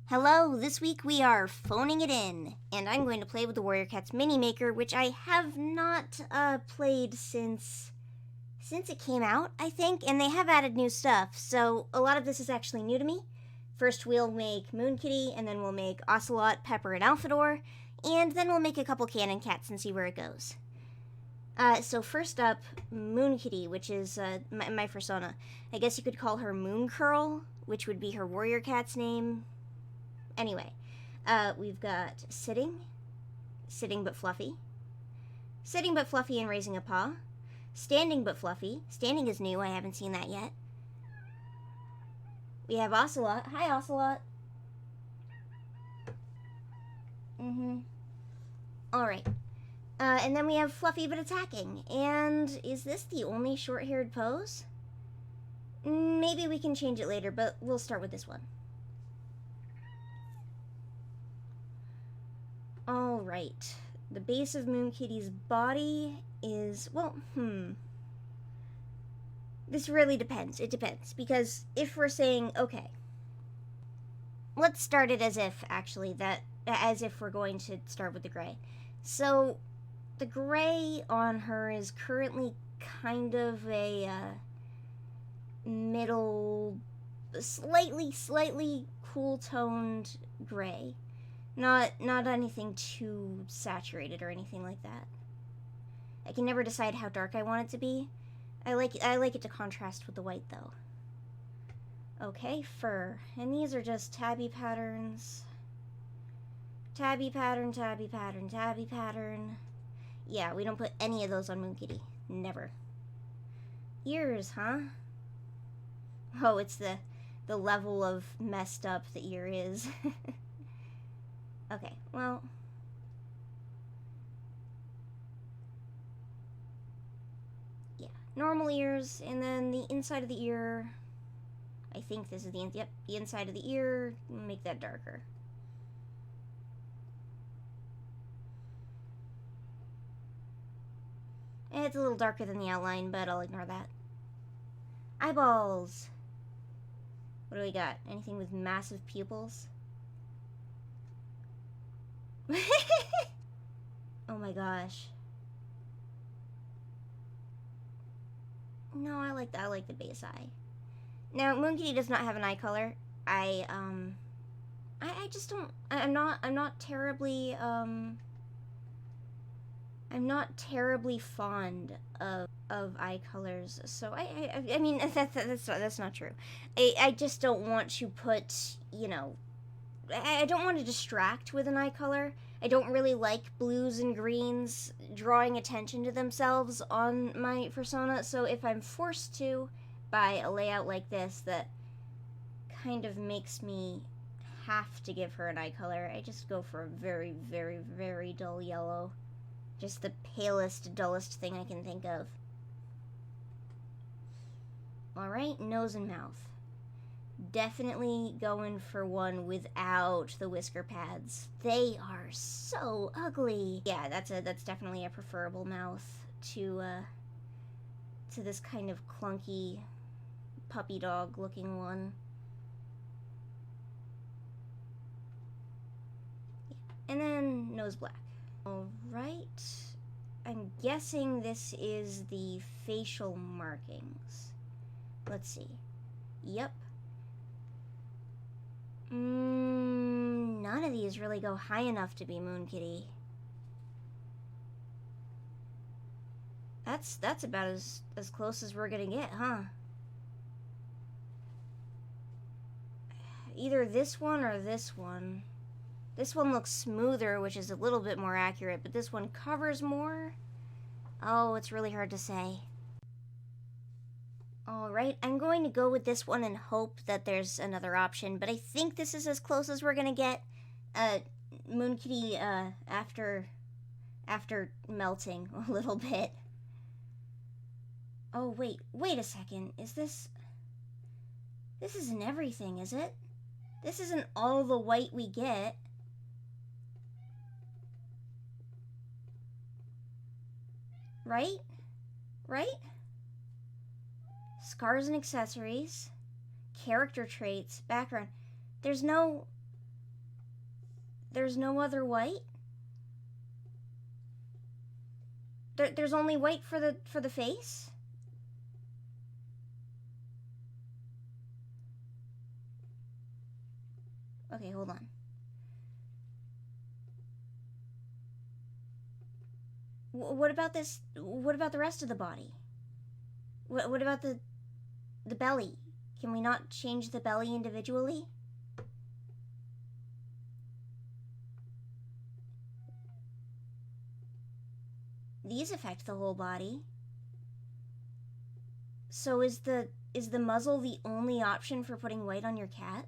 Hello, this week we are phoning it in, and I'm going to play with the Warrior Cats Mini Maker, which I have not played since it came out, I think, and they have added new stuff, so a lot of this is actually new to me. First we'll make Moon Kitty, and then we'll make Ocelot, Pepper, and Alfredo, and then we'll make a couple cannon cats and see where it goes. So first up, Moon Kitty, which is my persona. I guess you could call her Moon Curl, which would be her Warrior Cat's name. Anyway, we've got sitting but fluffy, sitting but fluffy and raising a paw, standing but fluffy. Standing is new, I haven't seen that yet. We have Ocelot. Hi, Ocelot. Alright. And then we have fluffy but attacking. And is this the only short-haired pose? Maybe we can change it later, but we'll start with this one. Alright, the base of Moon Kitty's body is, well, this really depends. It depends, because if we're saying, okay, let's start it as if, actually, as if we're going to start with the gray. So, the gray on her is currently kind of a middle, slightly cool-toned gray. Not anything too saturated or anything like that. I can never decide how dark I want it to be. I like it to contrast with the white though. Okay, fur. And these are just tabby patterns. Tabby pattern, tabby pattern, tabby pattern. Yeah, we don't put any of those on Moon Kitty. Never. Ears, huh? Oh, it's the level of messed up the ear is. Okay, well, yeah, normal ears, and then the inside of the ear, I think this is the inside of the ear, make that darker. It's a little darker than the outline, but I'll ignore that. Eyeballs. What do we got? Anything with massive pupils? Oh my gosh. No, I like the base eye. Now, Moon Kitty does not have an eye color. I just don't, I'm not terribly fond of eye colors. So I mean, that's not true. I just don't want to put, you know, I don't want to distract with an eye color. I don't really like blues and greens drawing attention to themselves on my persona, so if I'm forced to by a layout like this that kind of makes me have to give her an eye color, I just go for a very, very, very dull yellow. Just the palest, dullest thing I can think of. Alright, nose and mouth. Definitely going for one without the whisker pads. They are so ugly. Yeah, that's definitely a preferable mouth to this kind of clunky puppy dog looking one. Yeah. And then nose black. Alright. I'm guessing this is the facial markings. Let's see. Yep. None of these really go high enough to be Moon Kitty. That's about as close as we're gonna get, huh? Either this one or this one. This one looks smoother, which is a little bit more accurate, but this one covers more? Oh, it's really hard to say. Alright, I'm going to go with this one and hope that there's another option, but I think this is as close as we're gonna get. Moon Kitty, after melting a little bit. Oh, wait a second. This isn't everything, is it? This isn't all the white we get. Right? Right? Scars and accessories, character traits, background. There's no There's no other white? There's only white for the face? Okay, hold on. What about this? What about the rest of the body? What about the belly? Can we not change the belly individually? These affect the whole body. So is the muzzle the only option for putting white on your cat?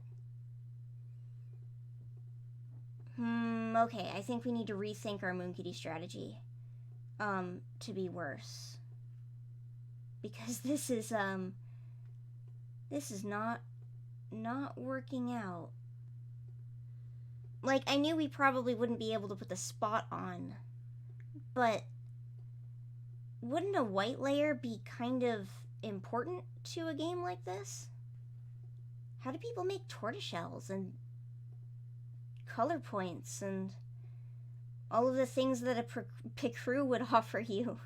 Okay, I think we need to rethink our Moon Kitty strategy. To be worse. Because this is not working out. Like, I knew we probably wouldn't be able to put the spot on, but wouldn't a white layer be kind of important to a game like this? How do people make tortoiseshells and color points and all of the things that a picrew would offer you?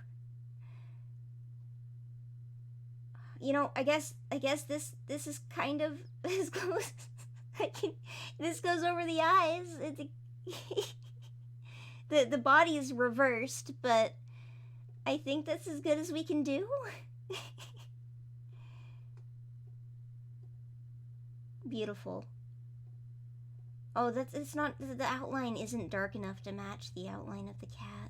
You know, I guess this is kind of this goes this goes over the eyes. The body is reversed, but I think that's as good as we can do. Beautiful. Oh, it's not, the outline isn't dark enough to match the outline of the cat.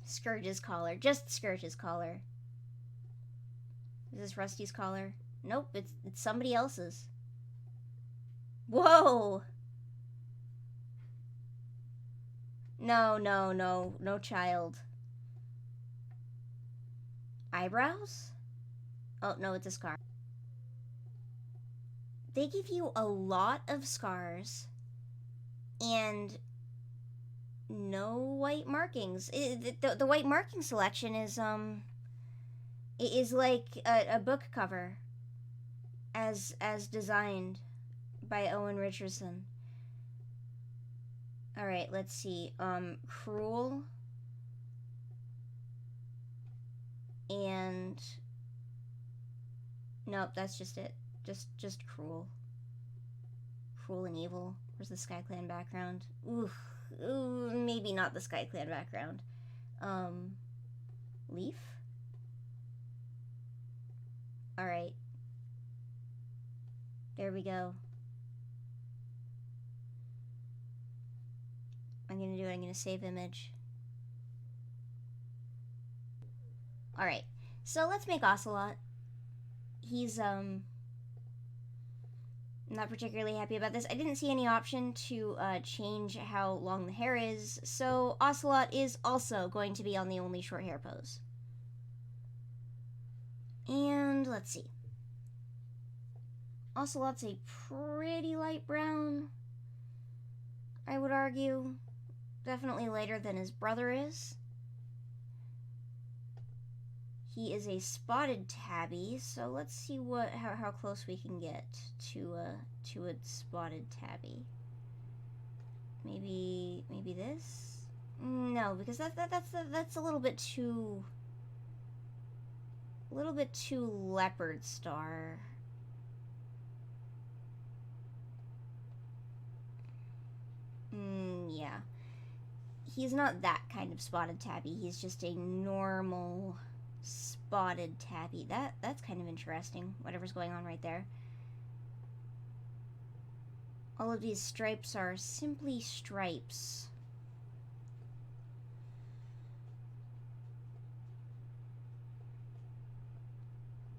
Scourge's collar. Just Scourge's collar. Is this Rusty's collar? Nope, it's somebody else's. Whoa! No child. Eyebrows? Oh, no, it's a scar. They give you a lot of scars and no white markings. The white marking selection is like a book cover as designed by Owen Richardson. All right, let's see. Cruel and nope, that's just it. Just cruel. Cruel and evil. Where's the Sky Clan background? Ooh, maybe not the Sky Clan background. Leaf? Alright. There we go. I'm gonna save image. Alright, so let's make Ocelot. He's, not particularly happy about this. I didn't see any option to change how long the hair is, so Ocelot is also going to be on the only short hair pose. And let's see. Ocelot's a pretty light brown, I would argue. Definitely lighter than his brother is. He is a spotted tabby, so let's see how close we can get to a spotted tabby. Maybe this? No, because that's a little bit too leopard star. Yeah. He's not that kind of spotted tabby. He's just a normal spotted tabby. That's kind of interesting, whatever's going on right there. All of these stripes are simply stripes.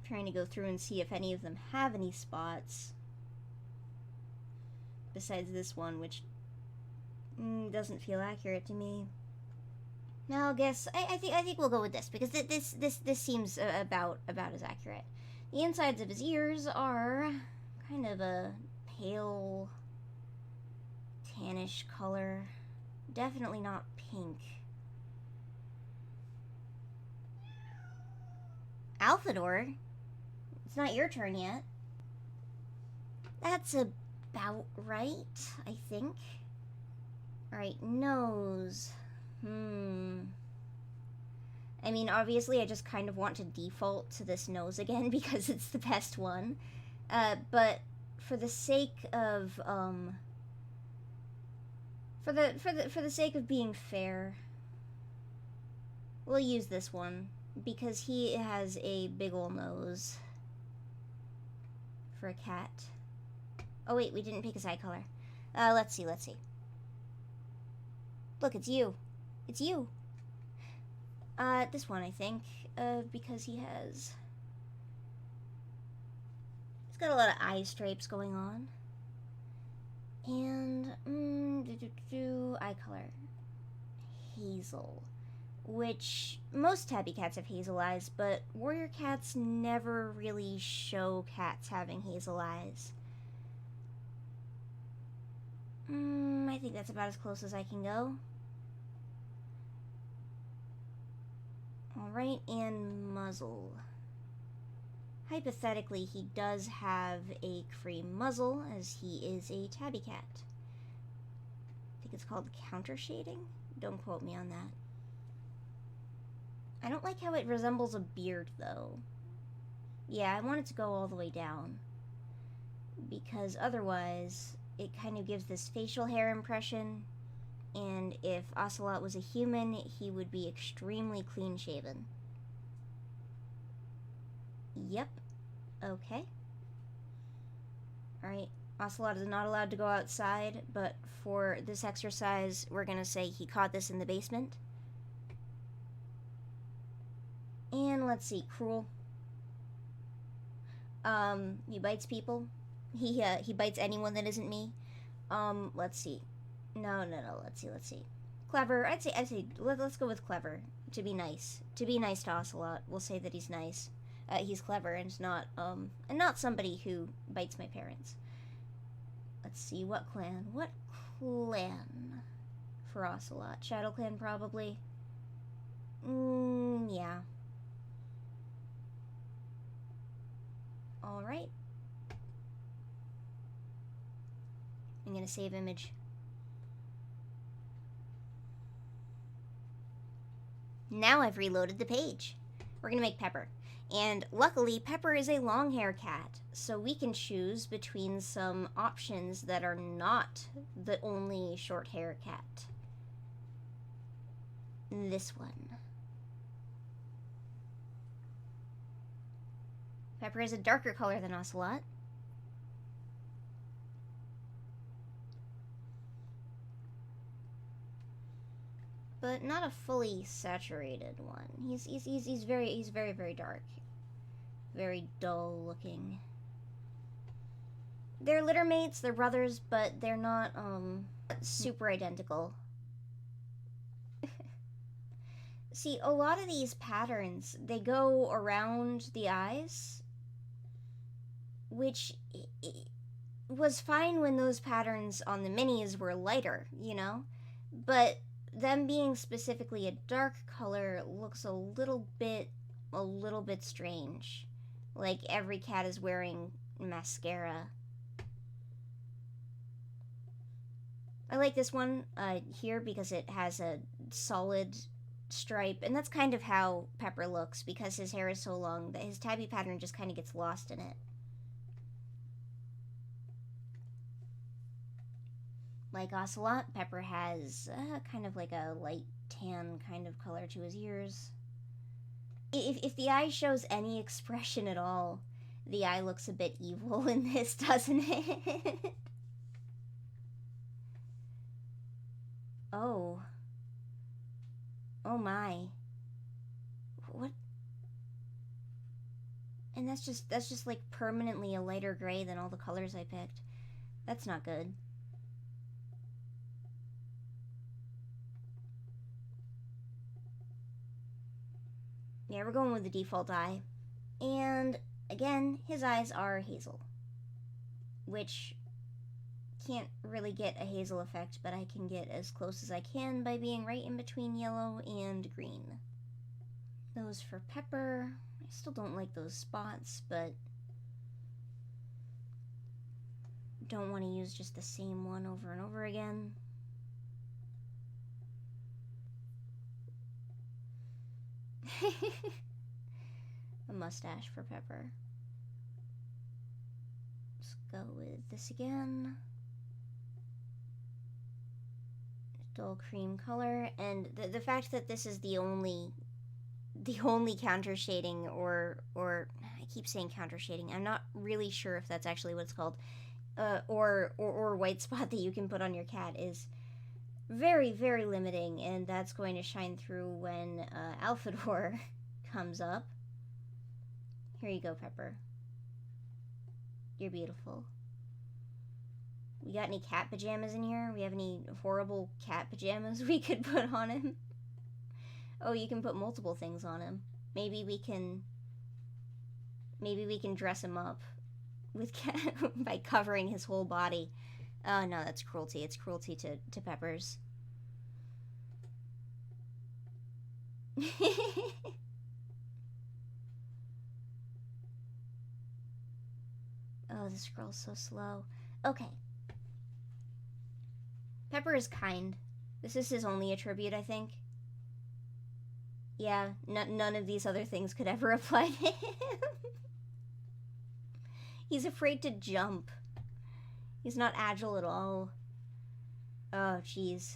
Trying to go through and see if any of them have any spots besides this one, which doesn't feel accurate to me. Now, I'll guess. I think we'll go with this because this seems about as accurate. The insides of his ears are kind of a pale, tannish color. Definitely not pink. Alfredo, it's not your turn yet. That's about right, I think. Alright, nose. I mean, obviously I just kind of want to default to this nose again because it's the best one. But for the sake of, for the sake of being fair, we'll use this one because he has a big ol' nose for a cat. Oh wait, we didn't pick his eye color. Let's see. Look, it's you. It's you. This one, I think, because he's got a lot of eye stripes going on. And, eye color. Hazel. Which, most tabby cats have hazel eyes, but warrior cats never really show cats having hazel eyes. I think that's about as close as I can go. Alright, and muzzle. Hypothetically, he does have a cream muzzle, as he is a tabby cat. I think it's called counter shading? Don't quote me on that. I don't like how it resembles a beard, though. Yeah, I want it to go all the way down. Because otherwise, it kind of gives this facial hair impression. And if Ocelot was a human, he would be extremely clean-shaven. Yep. Okay. Alright, Ocelot is not allowed to go outside, but for this exercise, we're gonna say he caught this in the basement. And let's see, cruel. He bites people. He bites anyone that isn't me. Let's see. No, let's see. Clever, I'd say, let's go with clever, to be nice. To be nice to Ocelot, we'll say that he's nice. He's clever and not somebody who bites my parents. Let's see, what clan for Ocelot? Shadow Clan, probably? Yeah. Alright. I'm gonna save image. Now I've reloaded the page. We're gonna make Pepper. And luckily, Pepper is a long-hair cat, so we can choose between some options that are not the only short-hair cat. This one. Pepper is a darker color than Ocelot. But not a fully saturated one. He's very dark. Very dull looking. They're litter mates, they're brothers, but they're not, super identical. See, a lot of these patterns, they go around the eyes, which was fine when those patterns on the minis were lighter, you know? But them being specifically a dark color looks a little bit strange. Like every cat is wearing mascara. I like this one here because it has a solid stripe, and that's kind of how Pepper looks because his hair is so long that his tabby pattern just kind of gets lost in it. Like Ocelot, Pepper has kind of like a light tan kind of color to his ears. If the eye shows any expression at all, the eye looks a bit evil in this, doesn't it? Oh. Oh my. What? And that's just like permanently a lighter gray than all the colors I picked. That's not good. Yeah, we're going with the default eye. And, again, his eyes are hazel. Which, can't really get a hazel effect, but I can get as close as I can by being right in between yellow and green. Those for Pepper. I still don't like those spots, but don't want to use just the same one over and over again. A mustache for Pepper. Let's go with this again. Dull cream color, and the fact that this is the only counter shading, or I keep saying counter shading. I'm not really sure if that's actually what it's called, or white spot that you can put on your cat is very, very limiting, and that's going to shine through when Alfredo comes up. Here you go, Pepper. You're beautiful. We got any cat pajamas in here? We have any horrible cat pajamas we could put on him? Oh, you can put multiple things on him. Maybe we can dress him up with cat by covering his whole body. Oh no, that's cruelty. It's cruelty to Peppers. Oh, this scroll's so slow. Okay. Pepper is kind. This is his only attribute, I think. Yeah, none of these other things could ever apply to him. He's afraid to jump. He's not agile at all. Oh, jeez.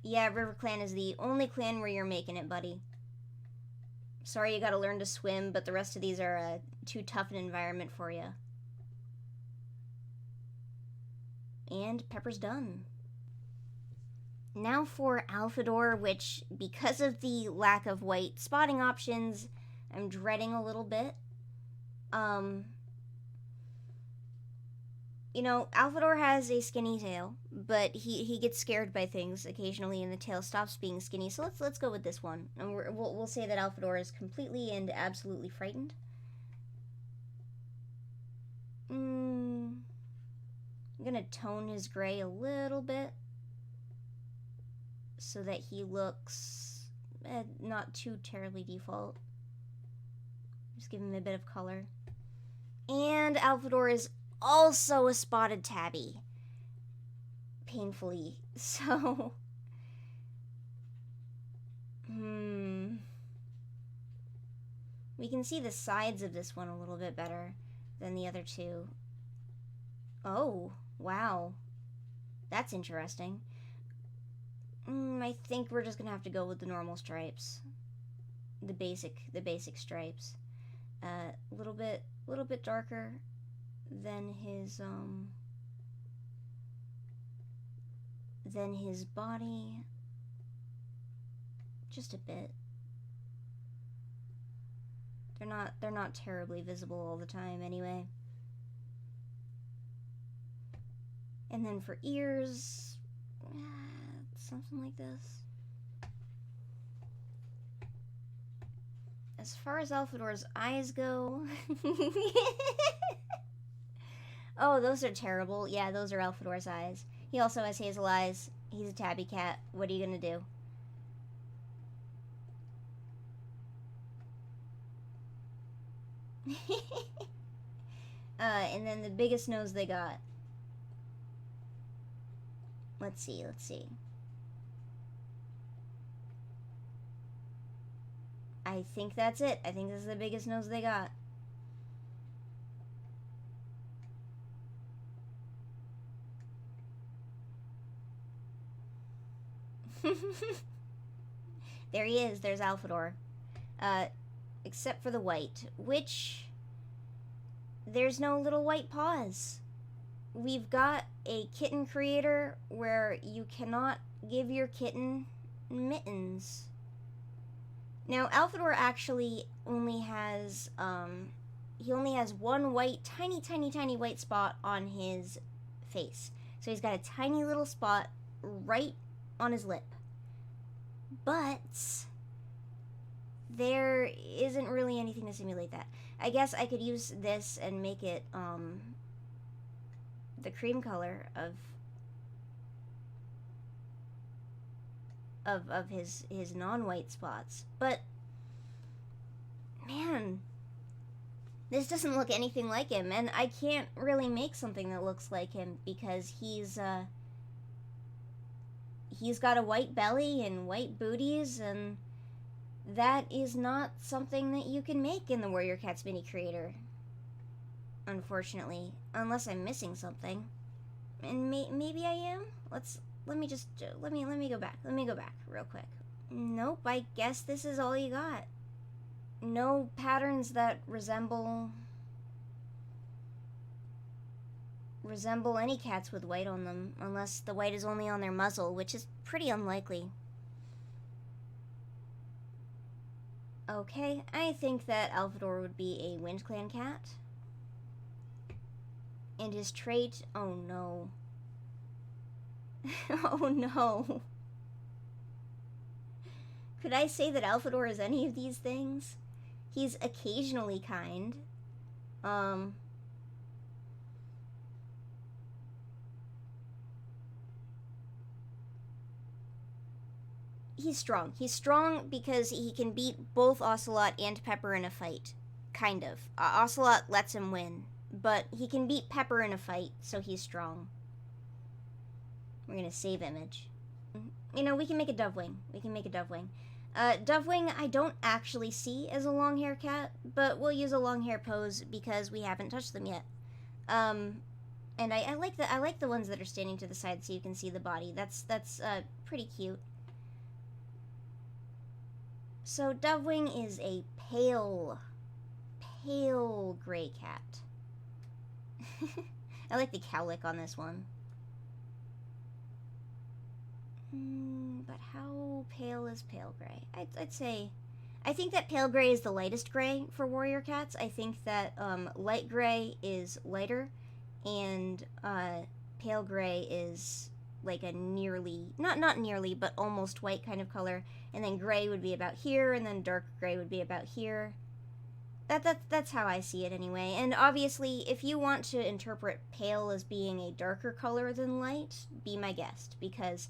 Yeah, River Clan is the only clan where you're making it, buddy. Sorry you gotta learn to swim, but the rest of these are too tough an environment for you. And Pepper's done. Now for Alfredo, which, because of the lack of white spotting options, I'm dreading a little bit. You know, Alfredo has a skinny tail, but he gets scared by things occasionally, and the tail stops being skinny. So let's go with this one, and we'll say that Alfredo is completely and absolutely frightened. I'm gonna tone his gray a little bit so that he looks not too terribly default. Just give him a bit of color. And Alfredo is also a spotted tabby. Painfully. So, we can see the sides of this one a little bit better than the other two. Oh, wow. That's interesting. I think we're just gonna have to go with the normal stripes. The basic stripes. A little bit darker than his body. Just a bit. They're not terribly visible all the time anyway. And then for ears, something like this. As far as Alfredo's eyes go, oh, those are terrible. Yeah, those are Alfredo's eyes. He also has hazel eyes. He's a tabby cat. What are you gonna do? And then the biggest nose they got. Let's see. I think that's it. I think this is the biggest nose they got. There he is. There's Alfredo. Except for the white, which there's no little white paws. We've got a kitten creator where you cannot give your kitten mittens. Now, Alfredo actually only has, he only has one white, tiny white spot on his face. So he's got a tiny little spot right on his lip. But there isn't really anything to simulate that. I guess I could use this and make it, the cream color of his non-white spots. But, man, this doesn't look anything like him, and I can't really make something that looks like him because he's got a white belly and white booties, and that is not something that you can make in the Warrior Cats Mini Creator, unfortunately, unless I'm missing something. And maybe I am. Let me go back. Let me go back real quick. Nope, I guess this is all you got. No patterns that resemble any cats with white on them, unless the white is only on their muzzle, which is pretty unlikely. Okay, I think that Alfredo would be a Wind Clan cat. And his trait, oh no. Oh no. Could I say that Alfredo is any of these things? He's occasionally kind. He's strong. He's strong because he can beat both Ocelot and Pepper in a fight. Kind of. Ocelot lets him win, but he can beat Pepper in a fight, so he's strong. We're gonna save image. You know, we can make a Dovewing. Dovewing I don't actually see as a long hair cat, but we'll use a long hair pose because we haven't touched them yet. And I like the ones that are standing to the side so you can see the body. That's pretty cute. So Dovewing is a pale gray cat. I like the cowlick on this one. But how pale is pale gray? I'd say, I think that pale gray is the lightest gray for warrior cats. I think that light gray is lighter, and pale gray is like a nearly, not nearly, but almost white kind of color, and then gray would be about here, and then dark gray would be about here. That's how I see it anyway. And obviously, if you want to interpret pale as being a darker color than light, be my guest, because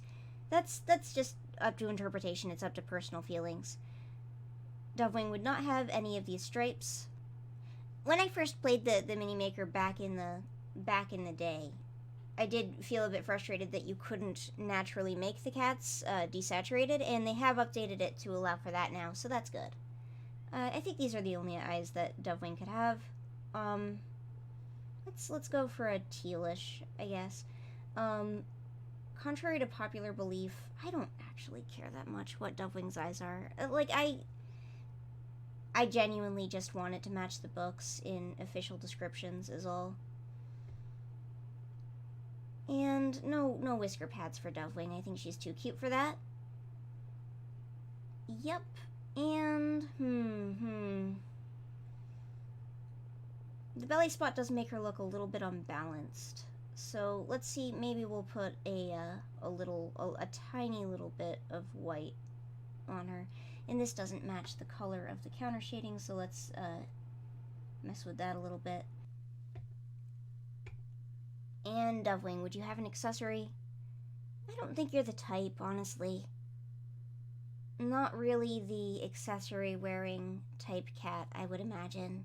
that's just up to interpretation. It's up to personal feelings. Dovewing would not have any of these stripes. When I first played the Mini Maker back in the day, I did feel a bit frustrated that you couldn't naturally make the cats desaturated, and they have updated it to allow for that now, so that's good. I think these are the only eyes that Dovewing could have. Let's go for a tealish, I guess. Contrary to popular belief, I don't actually care that much what Dovewing's eyes are. Like, I genuinely just want it to match the books in official descriptions is all. And no whisker pads for Dovewing. I think she's too cute for that. Yep. And, the belly spot does make her look a little bit unbalanced. So let's see, maybe we'll put a tiny little bit of white on her. And this doesn't match the color of the counter shading, so let's mess with that a little bit. And Dovewing, would you have an accessory? I don't think you're the type, honestly. Not really the accessory-wearing type cat, I would imagine.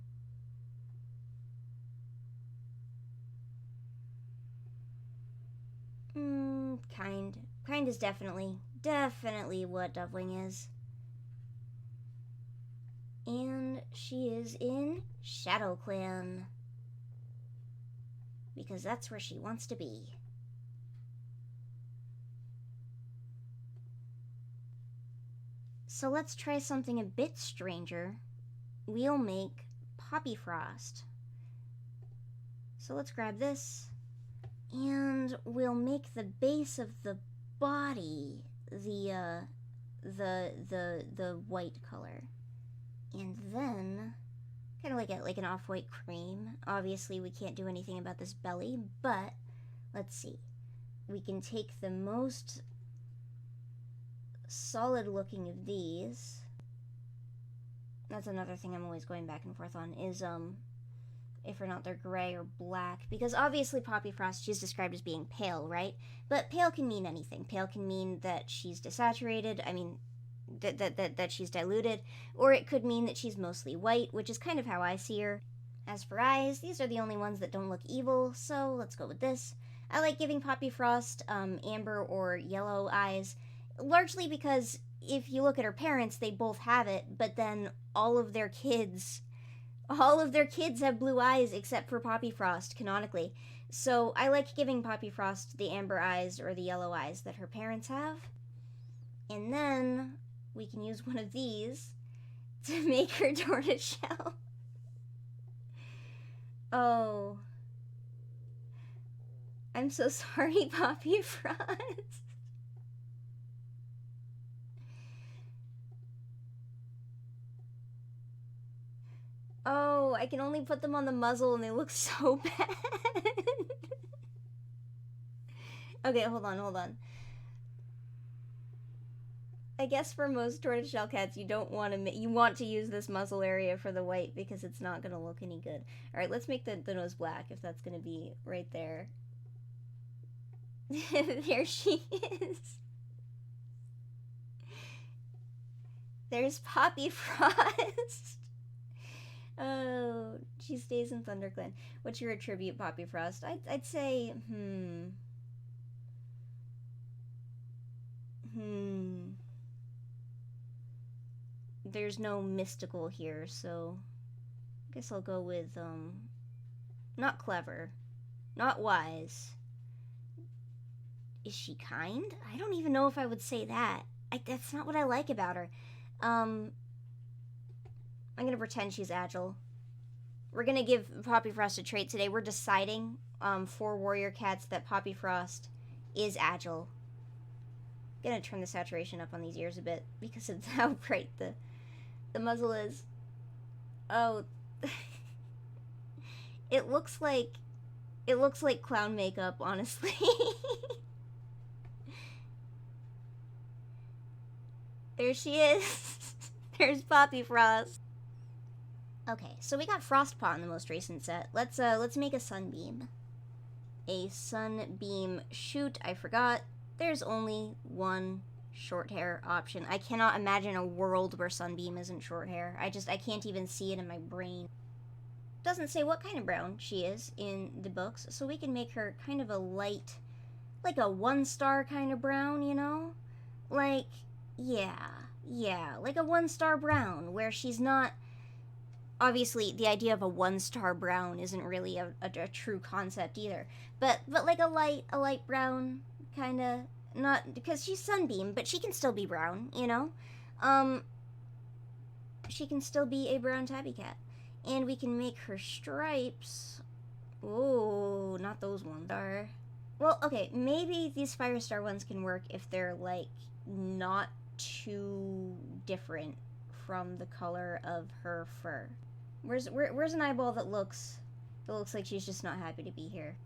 Kind. Kind is definitely what Dovewing is. And she is in Shadow Clan, because that's where she wants to be. So let's try something a bit stranger. We'll make Poppy Frost. So let's grab this, and we'll make the base of the body the white color, and then kind of like an off-white cream. Obviously, we can't do anything about this belly, but let's see. We can take the most solid looking of these. That's another thing I'm always going back and forth on, is, if or not they're gray or black. Because obviously Poppy Frost, she's described as being pale, right? But pale can mean anything. Pale can mean that she's desaturated, I mean, that she's diluted, or it could mean that she's mostly white, which is kind of how I see her. As for eyes, these are the only ones that don't look evil, so let's go with this. I like giving Poppy Frost amber or yellow eyes, largely because if you look at her parents, they both have it, but then all of their kids have blue eyes except for Poppy Frost, canonically. So I like giving Poppy Frost the amber eyes or the yellow eyes that her parents have. And then we can use one of these to make her tortoiseshell. Oh. I'm so sorry, Poppy Frost. Oh, I can only put them on the muzzle and they look so bad. Okay, hold on. I guess for most tortoiseshell cats, you don't want to you want to use this muzzle area for the white because it's not going to look any good. All right, let's make the nose black if that's going to be right there. There she is. There's Poppy Frost. Oh, she stays in ThunderClan. What's your attribute, Poppy Frost? I'd say, There's no mystical here, so I guess I'll go with, not clever. Not wise. Is she kind? I don't even know if I would say that. That's not what I like about her. I'm gonna pretend she's agile. We're gonna give Poppy Frost a trait today. We're deciding, for warrior cats that Poppy Frost is agile. I'm gonna turn the saturation up on these ears a bit because of how bright the muzzle is. Oh. It looks like clown makeup, honestly. There she is. There's Poppy Frost. Okay, so we got Frostpaw in the most recent set. Let's make a Sunbeam. A Sunbeam shoot. I forgot. There's only one short hair option. I cannot imagine a world where Sunbeam isn't short hair. I can't even see it in my brain. Doesn't say what kind of brown she is in the books, so we can make her kind of a light, like a 1-star kind of brown, you know? Like, yeah, like a 1-star brown, where she's not... Obviously, the idea of a 1-star brown isn't really a true concept either. But like a light brown, kinda, not... Because she's Sunbeam, but she can still be brown, you know? She can still be a brown tabby cat. And we can make her stripes... Oh, not those ones. Well, okay, maybe these Firestar ones can work if they're, like, not too different from the color of her fur. Where's an eyeball that looks like she's just not happy to be here?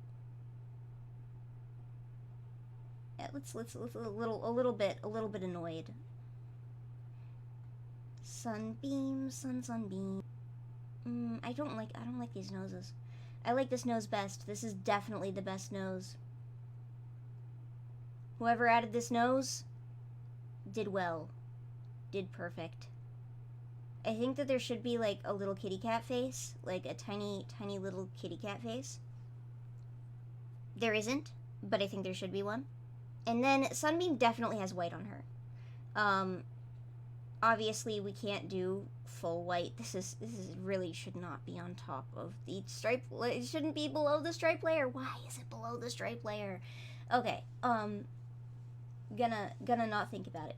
Yeah, let's a little bit annoyed. Sunbeam, Sunbeam. I don't like these noses. I like this nose best. This is definitely the best nose. Whoever added this nose did well. Did perfect. I think that there should be like a little kitty cat face, like a tiny little kitty cat face. There isn't, but I think there should be one. And then Sunbeam definitely has white on her. Obviously we can't do full white. This is really should not be on top of the stripe. It shouldn't be below the stripe layer. Why is it below the stripe layer? Okay. Gonna not think about it.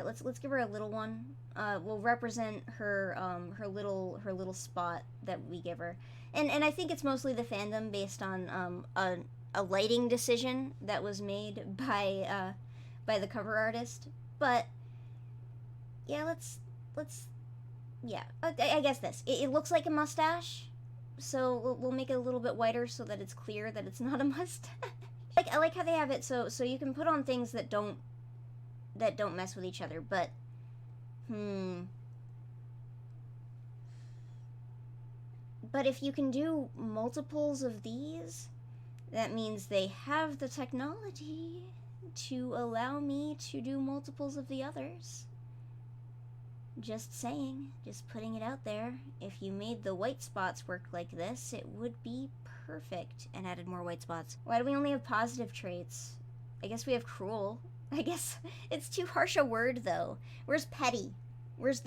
Let's give her a little one. We'll represent her her little spot that we give her. And I think it's mostly the fandom based on a lighting decision that was made by the cover artist. But yeah, yeah, I guess this. It looks like a mustache, so we'll make it a little bit whiter so that it's clear that it's not a mustache. I like how they have it so you can put on things that don't mess with each other, but But if you can do multiples of these, that means they have the technology to allow me to do multiples of the others. Just saying, just putting it out there. If you made the white spots work like this, it would be perfect. And added more white spots. Why do we only have positive traits? I guess we have cruel. I guess it's too harsh a word, though. Where's petty? Where's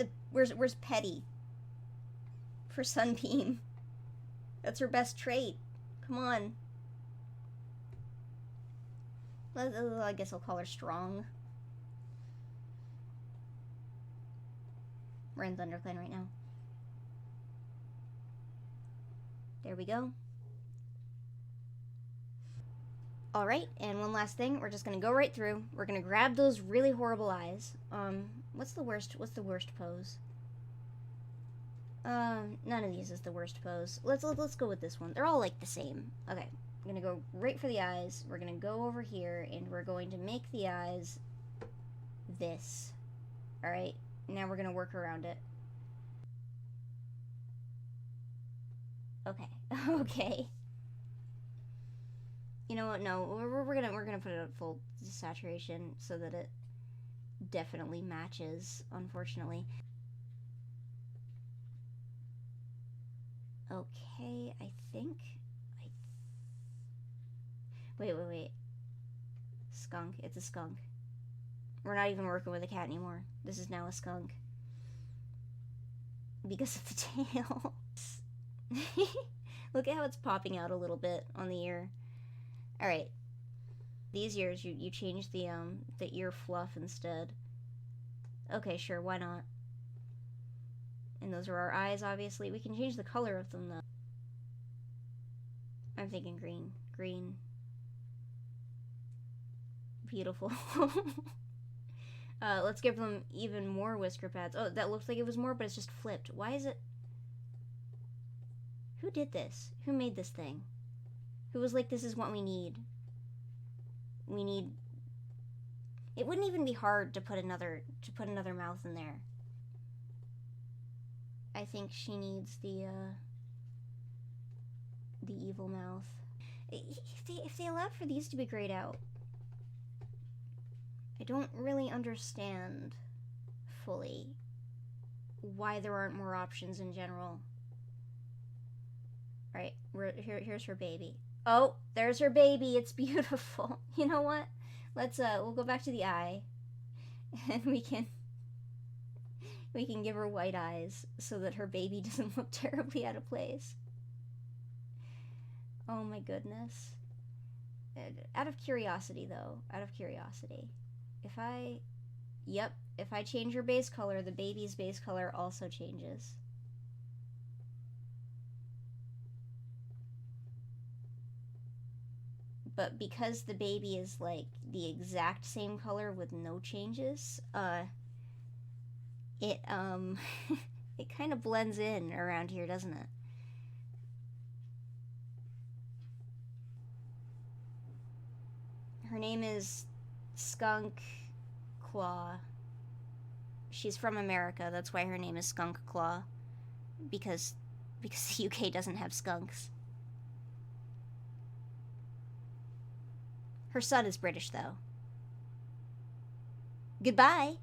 petty? For Sunbeam. That's her best trait. Come on. I guess I'll call her strong. We're in ThunderClan right now. There we go. Alright, and one last thing. We're just gonna go right through. We're gonna grab those really horrible eyes. What's the worst pose? None of these is the worst pose. Let's go with this one. They're all like the same. Okay, I'm gonna go right for the eyes. We're gonna go over here, and we're going to make the eyes this. Alright, now we're gonna work around it. Okay, okay. You know what? No, we're gonna put it at full saturation so that it definitely matches. Unfortunately. Okay, I think. Wait. Skunk. It's a skunk. We're not even working with a cat anymore. This is now a skunk. Because of the tail. Look at how it's popping out a little bit on the ear. Alright. These ears, you change the ear fluff instead. Okay, sure, why not? And those are our eyes, obviously. We can change the color of them, though. I'm thinking green. Green. Beautiful. Let's give them even more whisker pads. Oh, that looks like it was more, but it's just flipped. Why is it... Who did this? Who made this thing? Who was like, this is what we need? We need... It wouldn't even be hard to put another mouth in there. I think she needs the evil mouth. If they allowed for these to be grayed out, I don't really understand fully why there aren't more options in general. Right, here's her baby. Oh, there's her baby. It's beautiful. You know what? Let's we'll go back to the eye, and we can give her white eyes so that her baby doesn't look terribly out of place. Oh my goodness. Out of curiosity, though, if I change her base color, the baby's base color also changes. But because the baby is like the exact same color with no changes, it it kind of blends in around here, doesn't it? Her name is Skunk Claw. She's from America. That's why her name is Skunk Claw. Because the UK doesn't have skunks. Her son is British, though. Goodbye.